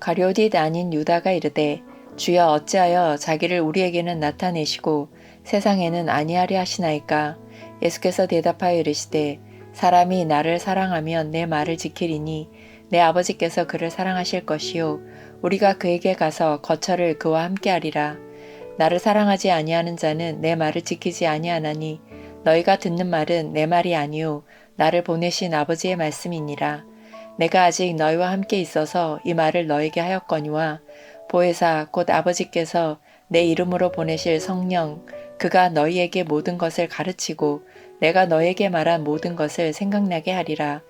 가룟옷 아닌 유다가 이르되 주여 어찌하여 자기를 우리에게는 나타내시고 세상에는 아니하려 하시나이까. 예수께서 대답하여 이르시되 사람이 나를 사랑하면 내 말을 지키리니 내 아버지께서 그를 사랑하실 것이요 우리가 그에게 가서 거처를 그와 함께 하리라. 나를 사랑하지 아니하는 자는 내 말을 지키지 아니하나니 너희가 듣는 말은 내 말이 아니요 나를 보내신 아버지의 말씀이니라. 내가 아직 너희와 함께 있어서 이 말을 너희에게 하였거니와 보혜사 곧 아버지께서 내 이름으로 보내실 성령 그가 너희에게 모든 것을 가르치고 내가 너희에게 말한 모든 것을 생각나게 하리라.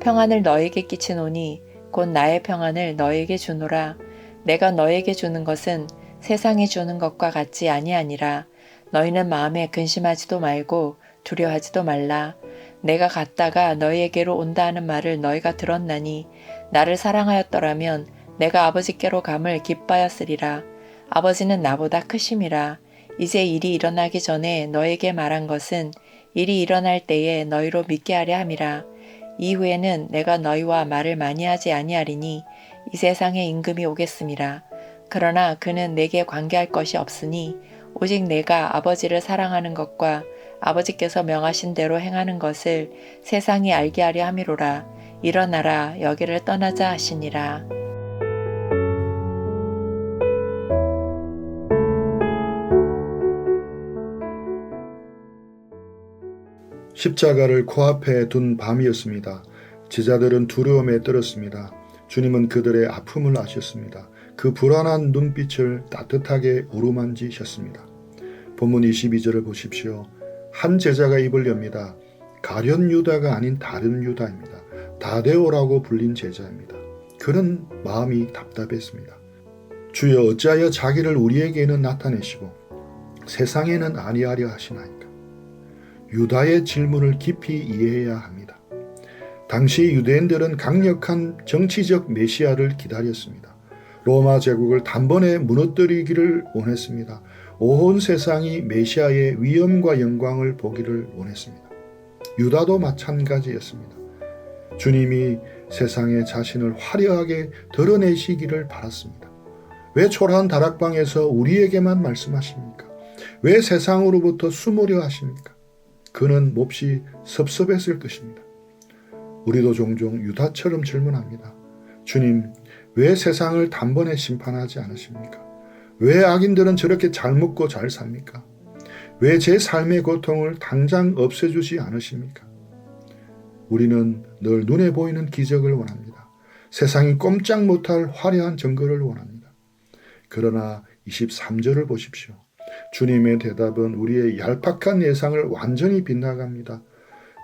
평안을 너희에게 끼치노니 곧 나의 평안을 너희에게 주노라. 내가 너희에게 주는 것은 세상이 주는 것과 같지 아니하니라. 너희는 마음에 근심하지도 말고 두려워하지도 말라. 내가 갔다가 너희에게로 온다 하는 말을 너희가 들었나니 나를 사랑하였더라면 내가 아버지께로 감을 기뻐하였으리라. 아버지는 나보다 크심이라. 이제 일이 일어나기 전에 너희에게 말한 것은 일이 일어날 때에 너희로 믿게 하려 함이라. 이후에는 내가 너희와 말을 많이 하지 아니하리니 이 세상에 임금이 오겠음이라. 그러나 그는 내게 관계할 것이 없으니 오직 내가 아버지를 사랑하는 것과 아버지께서 명하신 대로 행하는 것을 세상이 알게 하려 함이로라. 일어나라 여기를 떠나자 하시니라. 십자가를 코앞에 둔 밤이었습니다. 제자들은 두려움에 떨었습니다. 주님은 그들의 아픔을 아셨습니다. 그 불안한 눈빛을 따뜻하게 어루만지셨습니다. 본문 22절을 보십시오. 한 제자가 입을 엽니다. 가룟 유다가 아닌 다른 유다입니다. 다데오라고 불린 제자입니다. 그는 마음이 답답했습니다. 주여 어찌하여 자기를 우리에게는 나타내시고 세상에는 아니하려 하시나이까. 유다의 질문을 깊이 이해해야 합니다. 당시 유대인들은 강력한 정치적 메시아를 기다렸습니다. 로마 제국을 단번에 무너뜨리기를 원했습니다. 온 세상이 메시아의 위엄과 영광을 보기를 원했습니다. 유다도 마찬가지였습니다. 주님이 세상에 자신을 화려하게 드러내시기를 바랐습니다. 왜 초라한 다락방에서 우리에게만 말씀하십니까? 왜 세상으로부터 숨으려 하십니까? 그는 몹시 섭섭했을 것입니다. 우리도 종종 유다처럼 질문합니다. 주님, 왜 세상을 단번에 심판하지 않으십니까? 왜 악인들은 저렇게 잘 먹고 잘 삽니까? 왜 제 삶의 고통을 당장 없애주지 않으십니까? 우리는 늘 눈에 보이는 기적을 원합니다. 세상이 꼼짝 못할 화려한 증거를 원합니다. 그러나 23절을 보십시오. 주님의 대답은 우리의 얄팍한 예상을 완전히 빗나갑니다.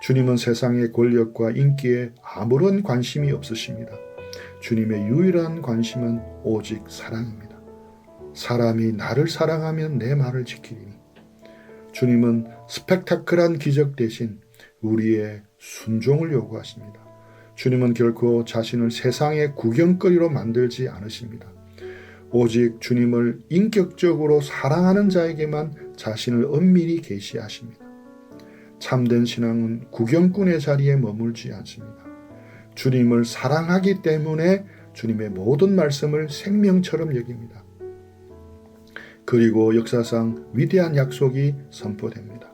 주님은 세상의 권력과 인기에 아무런 관심이 없으십니다. 주님의 유일한 관심은 오직 사랑입니다. 사람이 나를 사랑하면 내 말을 지키리니. 주님은 스펙타클한 기적 대신 우리의 순종을 요구하십니다. 주님은 결코 자신을 세상의 구경거리로 만들지 않으십니다. 오직 주님을 인격적으로 사랑하는 자에게만 자신을 엄밀히 계시하십니다. 참된 신앙은 구경꾼의 자리에 머물지 않습니다. 주님을 사랑하기 때문에 주님의 모든 말씀을 생명처럼 여깁니다. 그리고 역사상 위대한 약속이 선포됩니다.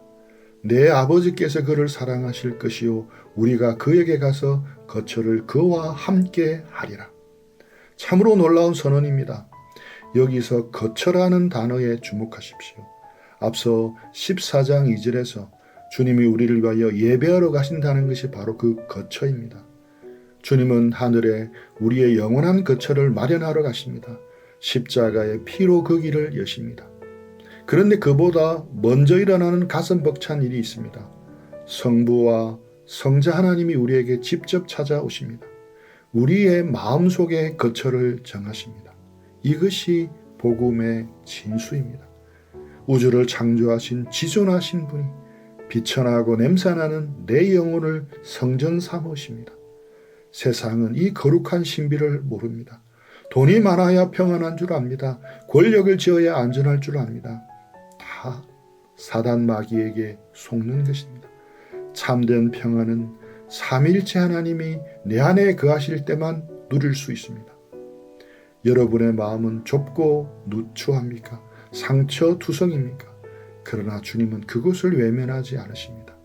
내 아버지께서 그를 사랑하실 것이요 우리가 그에게 가서 거처를 그와 함께 하리라. 참으로 놀라운 선언입니다. 여기서 거처라는 단어에 주목하십시오. 앞서 14장 2절에서 주님이 우리를 위하여 예배하러 가신다는 것이 바로 그 거처입니다. 주님은 하늘에 우리의 영원한 거처를 마련하러 가십니다. 십자가의 피로 그 길을 여십니다. 그런데 그보다 먼저 일어나는 가슴 벅찬 일이 있습니다. 성부와 성자 하나님이 우리에게 직접 찾아오십니다. 우리의 마음속에 거처를 정하십니다. 이것이 복음의 진수입니다. 우주를 창조하신 지존하신 분이 비천하고 냄새나는 내 영혼을 성전 삼으십니다. 세상은 이 거룩한 신비를 모릅니다. 돈이 많아야 평안한 줄 압니다. 권력을 지어야 안전할 줄 압니다. 다 사단 마귀에게 속는 것입니다. 참된 평안은 삼위일체 하나님이 내 안에 거하실 때만 누릴 수 있습니다. 여러분의 마음은 좁고 누추합니까? 상처투성입니까? 그러나 주님은 그것을 외면하지 않으십니다.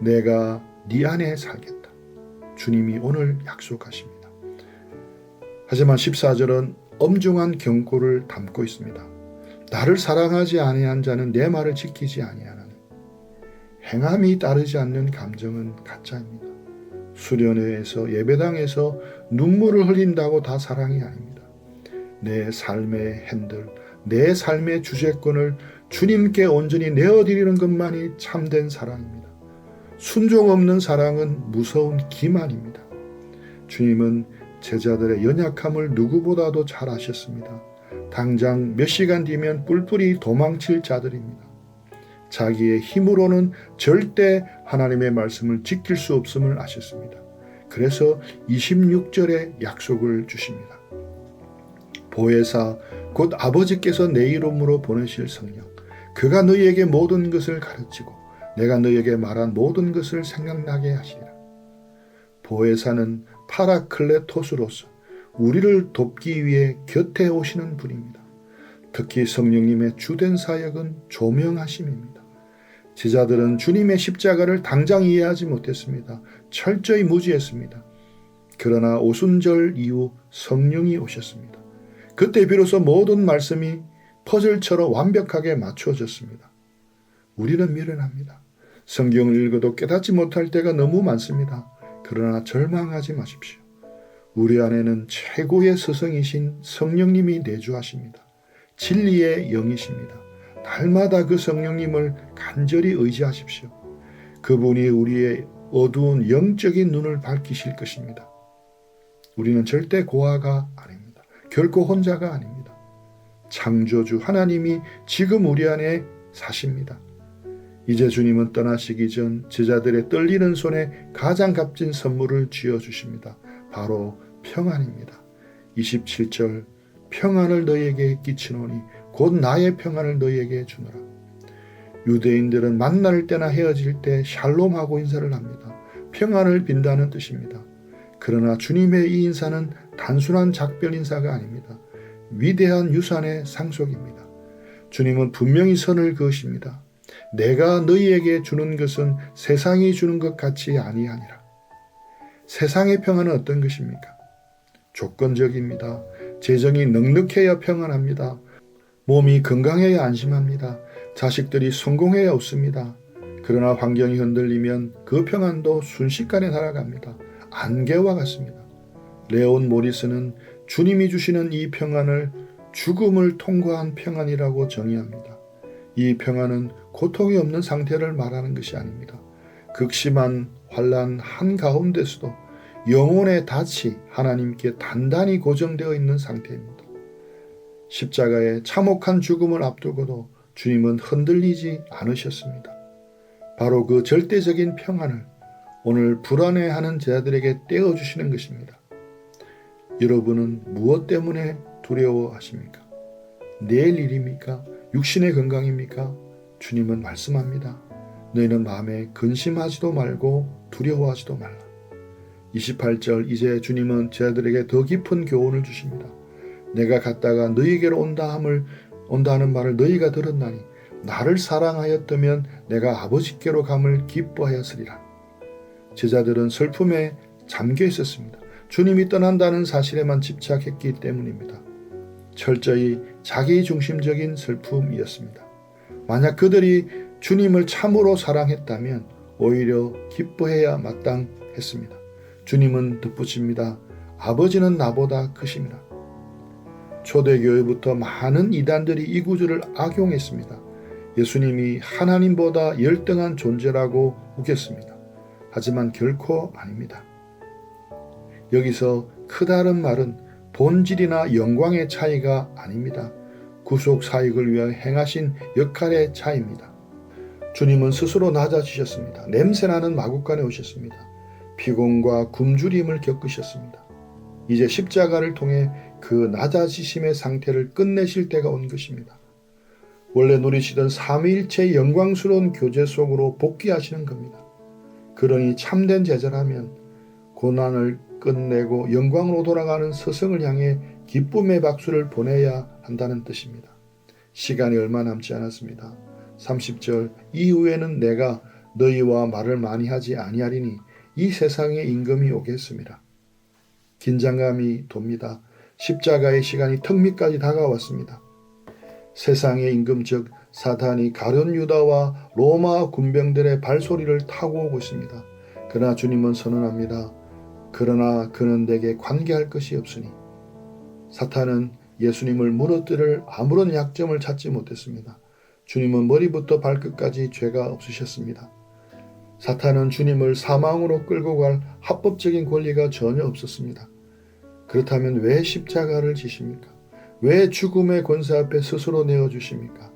내가 네 안에 살겠다. 주님이 오늘 약속하십니다. 하지만 14절은 엄중한 경고를 담고 있습니다. 나를 사랑하지 아니한 자는 내 말을 지키지 아니하나니. 행함이 따르지 않는 감정은 가짜입니다. 수련회에서 예배당에서 눈물을 흘린다고 다 사랑이 아닙니다. 내 삶의 핸들, 내 삶의 주재권을 주님께 온전히 내어드리는 것만이 참된 사랑입니다. 순종 없는 사랑은 무서운 기만입니다. 주님은 제자들의 연약함을 누구보다도 잘 아셨습니다. 당장 몇 시간 뒤면 뿔뿔이 도망칠 자들입니다. 자기의 힘으로는 절대 하나님의 말씀을 지킬 수 없음을 아셨습니다. 그래서 26절에 약속을 주십니다. 보혜사 곧 아버지께서 내 이름으로 보내실 성령, 그가 너희에게 모든 것을 가르치고 내가 너희에게 말한 모든 것을 생각나게 하시리라. 보혜사는 파라클레토스로서 우리를 돕기 위해 곁에 오시는 분입니다. 특히 성령님의 주된 사역은 조명하심입니다. 제자들은 주님의 십자가를 당장 이해하지 못했습니다. 철저히 무지했습니다. 그러나 오순절 이후 성령이 오셨습니다. 그때 비로소 모든 말씀이 퍼즐처럼 완벽하게 맞춰졌습니다. 우리는 미련합니다. 성경을 읽어도 깨닫지 못할 때가 너무 많습니다. 그러나 절망하지 마십시오. 우리 안에는 최고의 스승이신 성령님이 내주하십니다. 진리의 영이십니다. 날마다 그 성령님을 간절히 의지하십시오. 그분이 우리의 어두운 영적인 눈을 밝히실 것입니다. 우리는 절대 고아가 아닙니다. 결코 혼자가 아닙니다. 창조주 하나님이 지금 우리 안에 사십니다. 이제 주님은 떠나시기 전 제자들의 떨리는 손에 가장 값진 선물을 쥐어주십니다. 바로 평안입니다. 27절 평안을 너희에게 끼치노니 곧 나의 평안을 너희에게 주노라. 유대인들은 만날 때나 헤어질 때 샬롬하고 인사를 합니다. 평안을 빈다는 뜻입니다. 그러나 주님의 이 인사는 단순한 작별 인사가 아닙니다. 위대한 유산의 상속입니다. 주님은 분명히 선을 그으십니다. 내가 너희에게 주는 것은 세상이 주는 것 같이 아니하니라. 세상의 평안은 어떤 것입니까? 조건적입니다. 재정이 넉넉해야 평안합니다. 몸이 건강해야 안심합니다. 자식들이 성공해야 웃습니다. 그러나 환경이 흔들리면 그 평안도 순식간에 날아갑니다. 안개와 같습니다. 레온 모리스는 주님이 주시는 이 평안을 죽음을 통과한 평안이라고 정의합니다. 이 평안은 고통이 없는 상태를 말하는 것이 아닙니다. 극심한 환난 한가운데서도 영혼의 닻이 하나님께 단단히 고정되어 있는 상태입니다. 십자가의 참혹한 죽음을 앞두고도 주님은 흔들리지 않으셨습니다. 바로 그 절대적인 평안을 오늘 불안해하는 제자들에게 떼어주시는 것입니다. 여러분은 무엇 때문에 두려워하십니까? 내일 일입니까? 육신의 건강입니까? 주님은 말씀합니다. 너희는 마음에 근심하지도 말고 두려워하지도 말라. 28절 이제 주님은 제자들에게 더 깊은 교훈을 주십니다. 내가 갔다가 너희에게로 온다는 말을 너희가 들었나니 나를 사랑하였다면 내가 아버지께로 감을 기뻐하였으리라. 제자들은 슬픔에 잠겨 있었습니다. 주님이 떠난다는 사실에만 집착했기 때문입니다. 철저히 자기중심적인 슬픔이었습니다. 만약 그들이 주님을 참으로 사랑했다면 오히려 기뻐해야 마땅했습니다. 주님은 덧붙입니다. 아버지는 나보다 크심이라. 초대교회부터 많은 이단들이 이 구절을 악용했습니다. 예수님이 하나님보다 열등한 존재라고 우겼습니다. 하지만 결코 아닙니다. 여기서 크다는 말은 본질이나 영광의 차이가 아닙니다. 구속 사역을 위하여 행하신 역할의 차이입니다. 주님은 스스로 낮아지셨습니다. 냄새나는 마구간에 오셨습니다. 피곤과 굶주림을 겪으셨습니다. 이제 십자가를 통해 그 낮아지심의 상태를 끝내실 때가 온 것입니다. 원래 누리시던 삼위일체의 영광스러운 교제 속으로 복귀하시는 겁니다. 그러니 참된 제자라면 고난을 끝내고 영광으로 돌아가는 스승을 향해 기쁨의 박수를 보내야 한다는 뜻입니다. 시간이 얼마 남지 않았습니다. 30절 이후에는 내가 너희와 말을 많이 하지 아니하리니 이 세상에 임금이 오겠습니다. 긴장감이 돕니다. 십자가의 시간이 턱밑까지 다가왔습니다. 세상의 임금 즉 사탄이 가룟 유다와 로마 군병들의 발소리를 타고 오고 있습니다. 그러나 주님은 선언합니다. 그러나 그는 내게 관계할 것이 없으니. 사탄은 예수님을 무너뜨릴 아무런 약점을 찾지 못했습니다. 주님은 머리부터 발끝까지 죄가 없으셨습니다. 사탄은 주님을 사망으로 끌고 갈 합법적인 권리가 전혀 없었습니다. 그렇다면 왜 십자가를 지십니까? 왜 죽음의 권세 앞에 스스로 내어주십니까?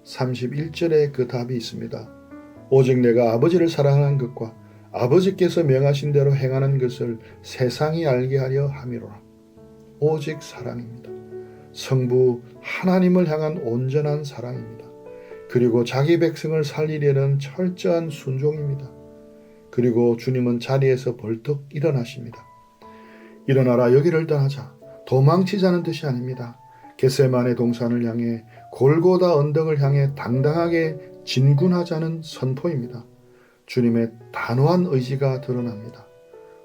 31절에 그 답이 있습니다. 오직 내가 아버지를 사랑하는 것과 아버지께서 명하신 대로 행하는 것을 세상이 알게 하려 함이로라. 오직 사랑입니다. 성부 하나님을 향한 온전한 사랑입니다. 그리고 자기 백성을 살리려는 철저한 순종입니다. 그리고 주님은 자리에서 벌떡 일어나십니다. 일어나라 여기를 떠나자. 도망치자는 뜻이 아닙니다. 겟세마네 동산을 향해 골고다 언덕을 향해 당당하게 진군하자는 선포입니다. 주님의 단호한 의지가 드러납니다.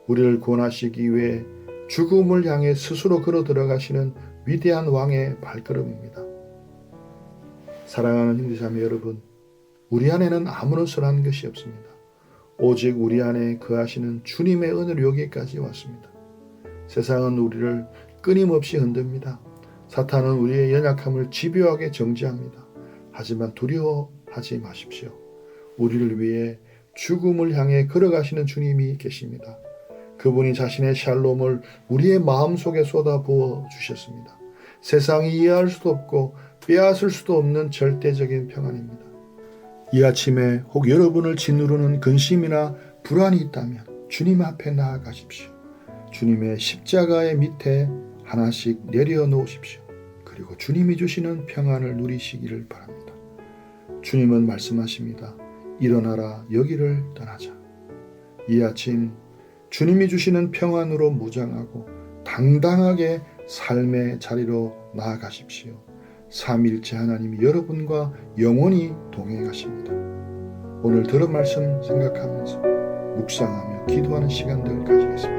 우리를 구원하시기 위해 죽음을 향해 스스로 걸어 들어가시는 위대한 왕의 발걸음입니다. 사랑하는 형제자매 여러분, 우리 안에는 아무런 선한 것이 없습니다. 오직 우리 안에 거하시는 주님의 은혜로 여기까지 왔습니다. 세상은 우리를 끊임없이 흔듭니다. 사탄은 우리의 연약함을 집요하게 정죄합니다. 하지만 두려워하지 마십시오. 우리를 위해 죽음을 향해 걸어가시는 주님이 계십니다. 그분이 자신의 샬롬을 우리의 마음속에 쏟아부어 주셨습니다. 세상이 이해할 수도 없고 빼앗을 수도 없는 절대적인 평안입니다. 이 아침에 혹 여러분을 짓누르는 근심이나 불안이 있다면 주님 앞에 나아가십시오. 주님의 십자가의 밑에 하나씩 내려놓으십시오. 그리고 주님이 주시는 평안을 누리시기를 바랍니다. 주님은 말씀하십니다. 일어나라 여기를 떠나자. 이 아침 주님이 주시는 평안으로 무장하고 당당하게 삶의 자리로 나아가십시오. 삼위일체 하나님이 여러분과 영원히 동행하십니다. 오늘 들은 말씀 생각하면서 묵상하며 기도하는 시간들 가지겠습니다.